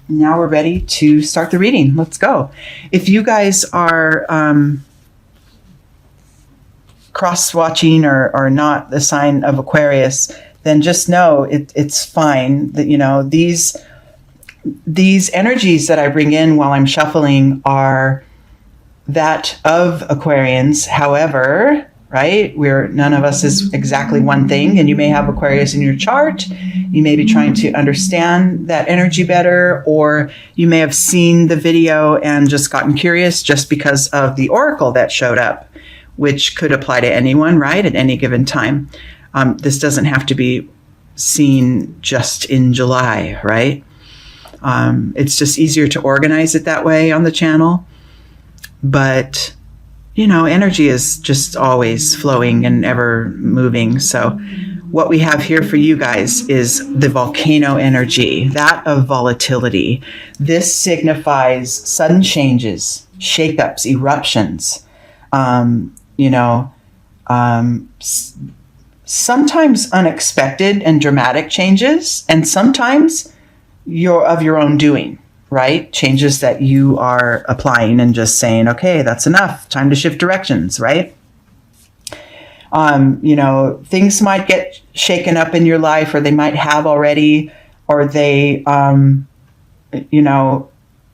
now we're ready to start the reading. Let's go. If you guys are cross-watching or not the sign of Aquarius, then just know it's fine that, you know, these energies that I bring in while I'm shuffling are that of Aquarians. However, right, none of us is exactly one thing, and you may have Aquarius in your chart. You may be trying to understand that energy better, or you may have seen the video and just gotten curious just because of the oracle that showed up, which could apply to anyone, right, at any given time. This doesn't have to be seen just in July, right? It's just easier to organize it that way on the channel. But, you know, energy is just always flowing and ever moving. So what we have here for you guys is the volcano energy, that of volatility. This signifies sudden changes, shakeups, eruptions, sometimes unexpected and dramatic changes, and sometimes of your own doing, right? Changes that you are applying and just saying, okay, that's enough, time to shift directions, right? Things might get shaken up in your life, or they might have already, or they,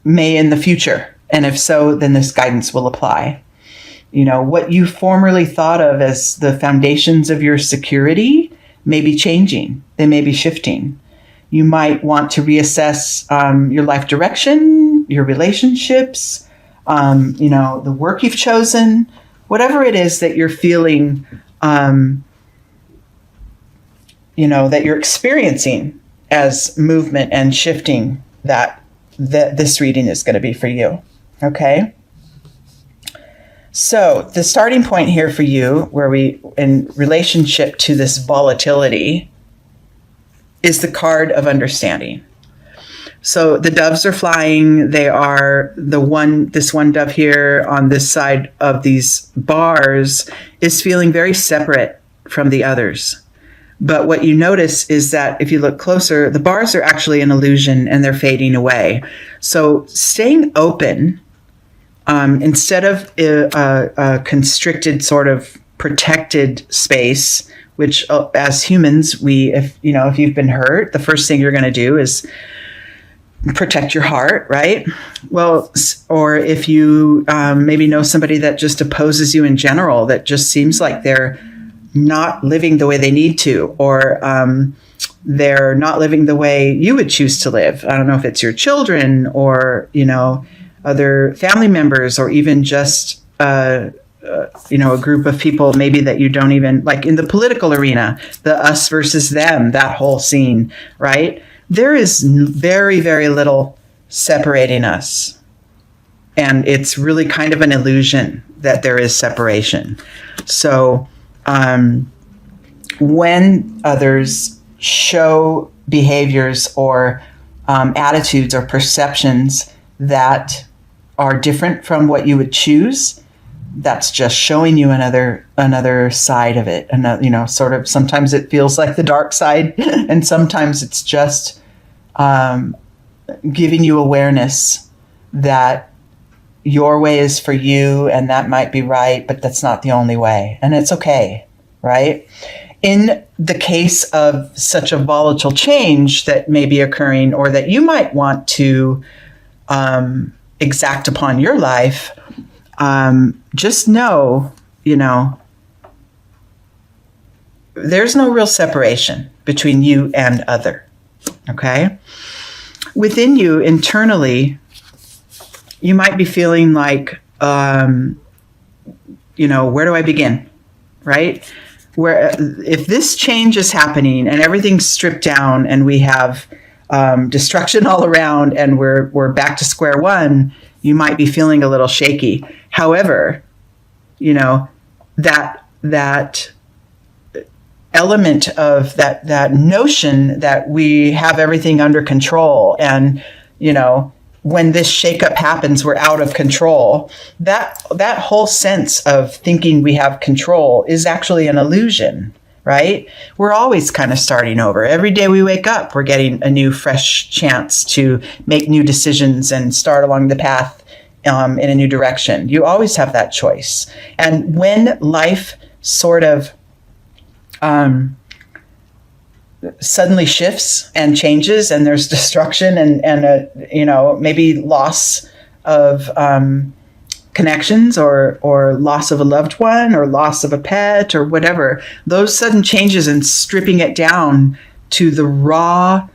may in the future. And if so, then this guidance will apply. You know, what you formerly thought of as the foundations of your security may be changing. They may be shifting. You might want to reassess your life direction, your relationships, the work you've chosen, whatever it is that you're feeling, that you're experiencing as movement and shifting, that this reading is going to be for you. Okay? So the starting point here for you, in relationship to this volatility, is the card of understanding. So the doves are flying. They are this one dove here on this side of these bars is feeling very separate from the others. But what you notice is that if you look closer, the bars are actually an illusion and they're fading away. So staying open, instead of a constricted sort of protected space, which as humans, if you've been hurt, the first thing you're going to do is protect your heart, right? Well, or if you maybe know somebody that just opposes you in general, that just seems like they're not living the way they need to, or they're not living the way you would choose to live. I don't know if it's your children or, other family members, or even just, a group of people maybe that you don't even, like in the political arena, the us versus them, that whole scene, right? There is very, very little separating us. And it's really kind of an illusion that there is separation. So when others show behaviors or attitudes or perceptions that are different from what you would choose, that's just showing you another side of it. Another, sort of, sometimes it feels like the dark side, and sometimes it's just giving you awareness that your way is for you, and that might be right, but that's not the only way, and it's okay, right? In the case of such a volatile change that may be occurring, or that you might want to exact upon your life, just know, there's no real separation between you and other, okay? Within you, internally, you might be feeling like, where do I begin, right? Where if this change is happening and everything's stripped down and we have destruction all around and we're back to square one, you might be feeling a little shaky. However, that element of that notion that we have everything under control, and when this shakeup happens, we're out of control. That whole sense of thinking we have control is actually an illusion, right? We're always kind of starting over. Every day we wake up, we're getting a new, fresh chance to make new decisions and start along the path in a new direction. You always have that choice. And when life sort of suddenly shifts and changes, and there's destruction and maybe loss of connections or loss of a loved one or loss of a pet or whatever, those sudden changes and stripping it down to the raw,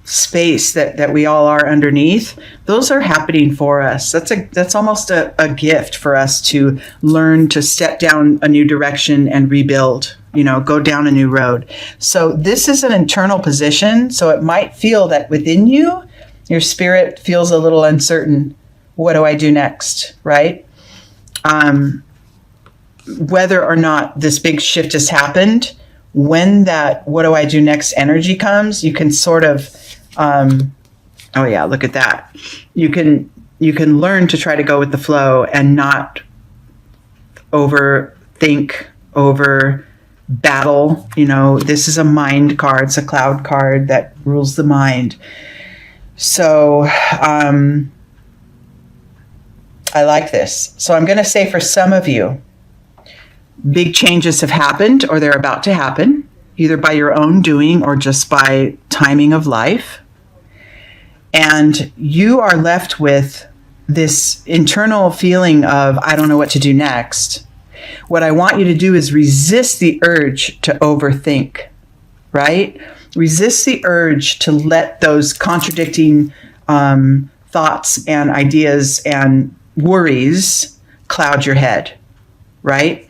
space that we all are underneath, those are happening for us. That's almost a gift for us to learn to step down a new direction and rebuild, go down a new road. So this is an internal position. So it might feel that within you, your spirit feels a little uncertain. What do I do next? Right? Whether or not this big shift has happened, when that what do I do next energy comes, you can sort of, look at that. You can learn to try to go with the flow and not overthink, over battle. This is a mind card. It's a cloud card that rules the mind. So I like this. So I'm going to say for some of you, big changes have happened or they're about to happen, either by your own doing or just by timing of life. And you are left with this internal feeling of, I don't know what to do next. What I want you to do is resist the urge to overthink, right? Resist the urge to let those contradicting thoughts and ideas and worries cloud your head, right?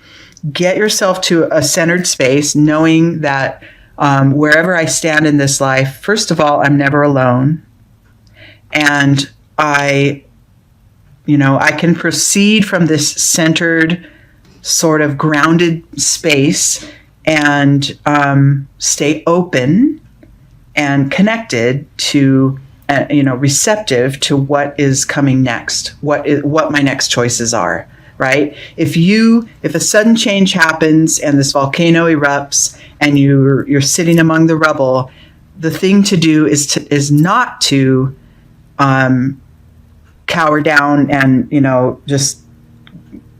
Get yourself to a centered space, knowing that wherever I stand in this life, first of all, I'm never alone. And I can proceed from this centered, sort of grounded space and stay open and connected to, receptive to what is coming next, what my next choices are, right? If a sudden change happens and this volcano erupts and you're sitting among the rubble, the thing to do is not to cower down and just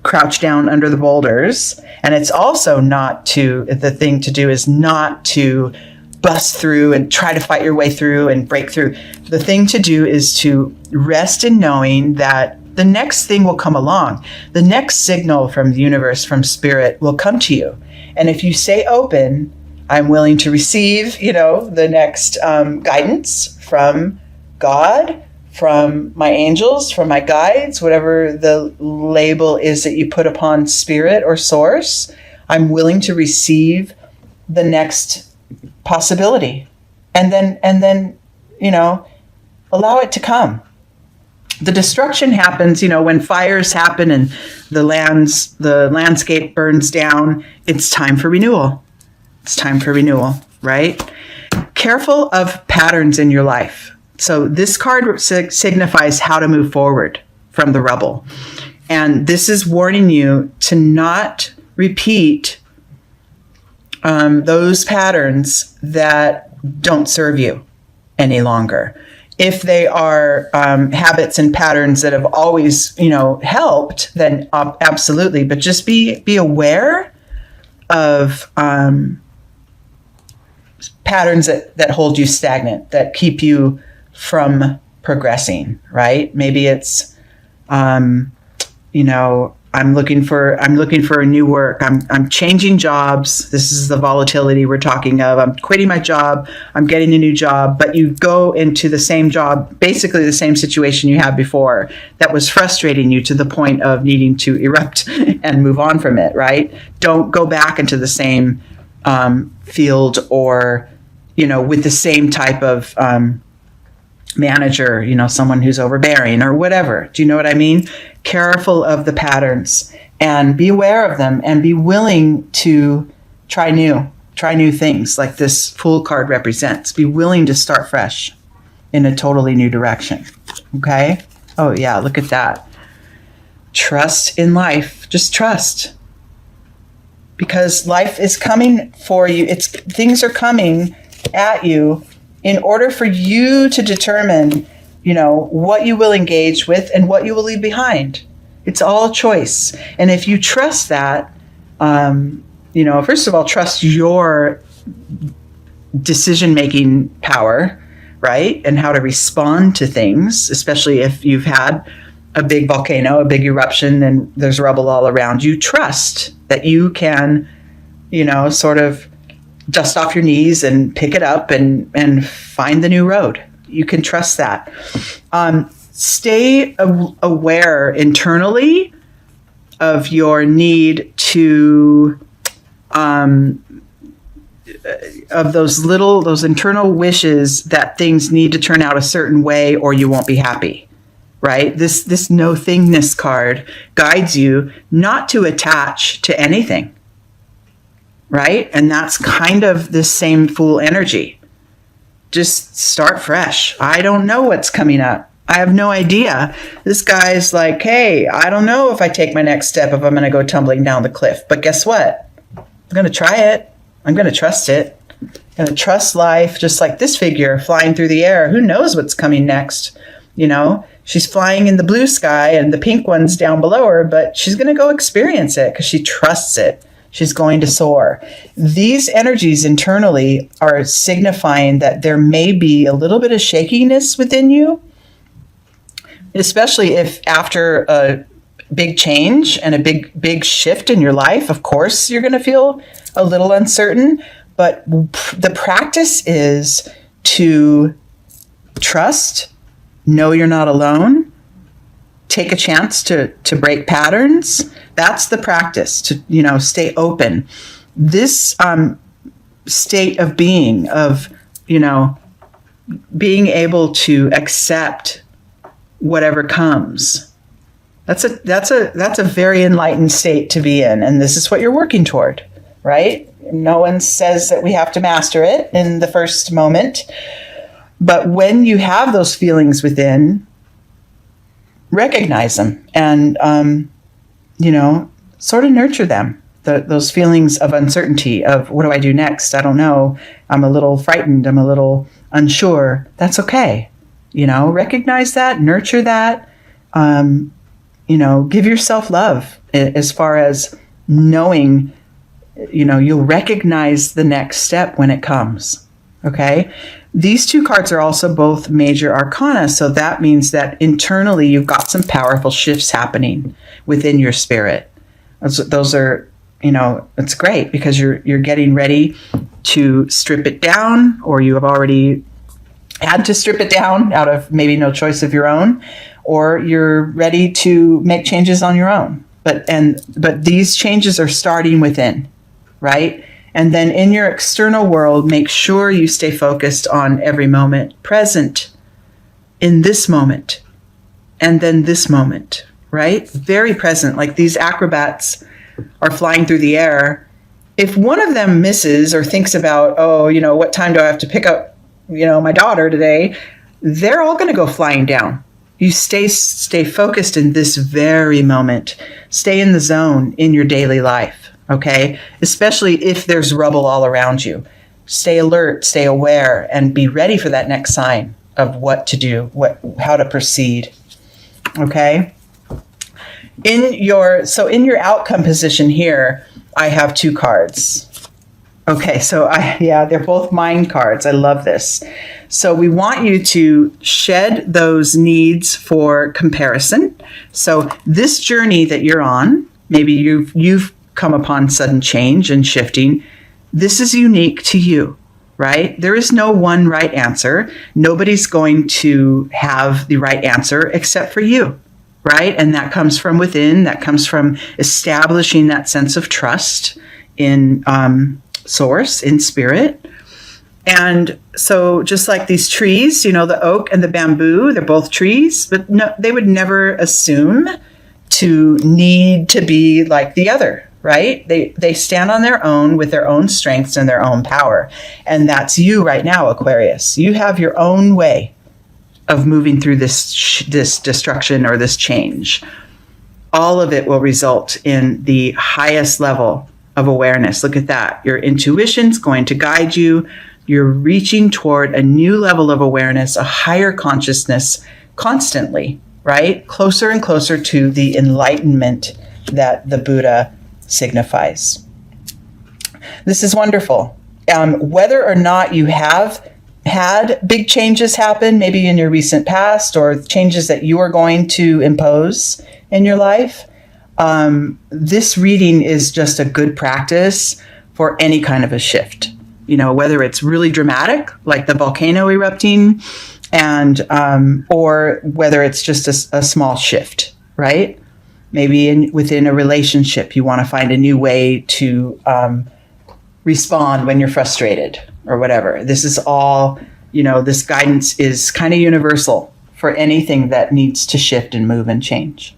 crouch down under the boulders. And it's also the thing to do is not to bust through and try to fight your way through and break through. The thing to do is to rest in knowing that the next thing will come along. The next signal from the universe, from spirit, will come to you. And if you stay open, I'm willing to receive, the next guidance from God, from my angels, from my guides, whatever the label is that you put upon spirit or source. I'm willing to receive the next possibility, and then allow it to come. The destruction happens, when fires happen and the landscape burns down. It's time for renewal. It's time for renewal, right? Careful of patterns in your life. So this card signifies how to move forward from the rubble. And this is warning you to not repeat those patterns that don't serve you any longer. If they are habits and patterns that have always, helped, then absolutely. But just be aware of patterns that hold you stagnant, that keep you from progressing, right? Maybe it's, I'm looking for a new work. I'm changing jobs. This is the volatility we're talking of. I'm quitting my job. I'm getting a new job, but you go into the same job, basically the same situation you had before that was frustrating you to the point of needing to erupt and move on from it, right? Don't go back into the same field or, with the same type of manager, someone who's overbearing or whatever. Do you know what I mean? Careful of the patterns and be aware of them and be willing to try new things like this Fool card represents. Be willing to start fresh in a totally new direction. Okay? Oh yeah, look at that. Trust in life. Just trust. because life is coming for you. Things are coming at you in order for you to determine, what you will engage with and what you will leave behind. It's all a choice. And if you trust that, first of all, trust your decision-making power, right? And how to respond to things, especially if you've had a big volcano, a big eruption, and there's rubble all around you. Trust that you can, sort of dust off your knees and pick it up and find the new road. You can trust that. Stay aware internally of your need to, of those internal wishes that things need to turn out a certain way or you won't be happy, right? This no thingness card guides you not to attach to anything, right? And that's kind of the same Fool energy. Just start fresh. I don't know what's coming up. I have no idea. This guy's like, hey, I don't know if I take my next step, if I'm going to go tumbling down the cliff. But guess what? I'm going to try it. I'm going to trust it. I'm going to trust life, just like this figure flying through the air. Who knows what's coming next? She's flying in the blue sky and the pink one's down below her, but she's going to go experience it because she trusts it. She's going to soar. These energies internally are signifying that there may be a little bit of shakiness within you, especially if after a big change and a big shift in your life. Of course, you're going to feel a little uncertain, but the practice is to trust, know you're not alone, take a chance to break patterns. That's the practice, to, stay open. This state of being, being able to accept whatever comes. That's a very enlightened state to be in. And this is what you're working toward, right? No one says that we have to master it in the first moment. But when you have those feelings within, recognize them and, sort of nurture them. Those feelings of uncertainty, of what do I do next? I don't know. I'm a little frightened. I'm a little unsure. That's okay. Recognize that, nurture that, give yourself love as far as knowing, you'll recognize the next step when it comes. Okay. These two cards are also both major arcana. So that means that internally you've got some powerful shifts happening within your spirit. Those are, it's great because you're getting ready to strip it down, or you have already had to strip it down out of maybe no choice of your own, or you're ready to make changes on your own. But these changes are starting within, right? And then in your external world, make sure you stay focused on every moment, present in this moment, and then this moment, right? Very present. Like these acrobats are flying through the air. If one of them misses or thinks about, what time do I have to pick up, my daughter today? They're all going to go flying down. You stay focused in this very moment. Stay in the zone in your daily life. Okay, especially if there's rubble all around you. Stay alert, stay aware, and be ready for that next sign of what to do, how to proceed. Okay. In your outcome position here, I have two cards. Okay, so they're both mind cards. I love this. So we want you to shed those needs for comparison. So this journey that you're on, maybe you've come upon sudden change and shifting. This is unique to you, right? There is no one right answer. Nobody's going to have the right answer except for you, right? And that comes from within. That comes from establishing that sense of trust in source, in spirit. And so just like these trees, the oak and the bamboo, they're both trees, but no, they would never assume to need to be like the other, right? They stand on their own with their own strengths and their own power. And that's you right now, Aquarius. You have your own way of moving through this destruction or this change. All of it will result in the highest level of awareness. Look at that. Your intuition's going to guide you. You're reaching toward a new level of awareness, a higher consciousness constantly, right? Closer and closer to the enlightenment that the Buddha signifies. This is wonderful. Whether or not you have had big changes happen, maybe in your recent past, or changes that you are going to impose in your life, this reading is just a good practice for any kind of a shift. You know, whether it's really dramatic, like the volcano erupting, and or whether it's just a small shift, right? Maybe within a relationship, you want to find a new way to respond when you're frustrated or whatever. This is all, you know, this guidance is kind of universal for anything that needs to shift and move and change.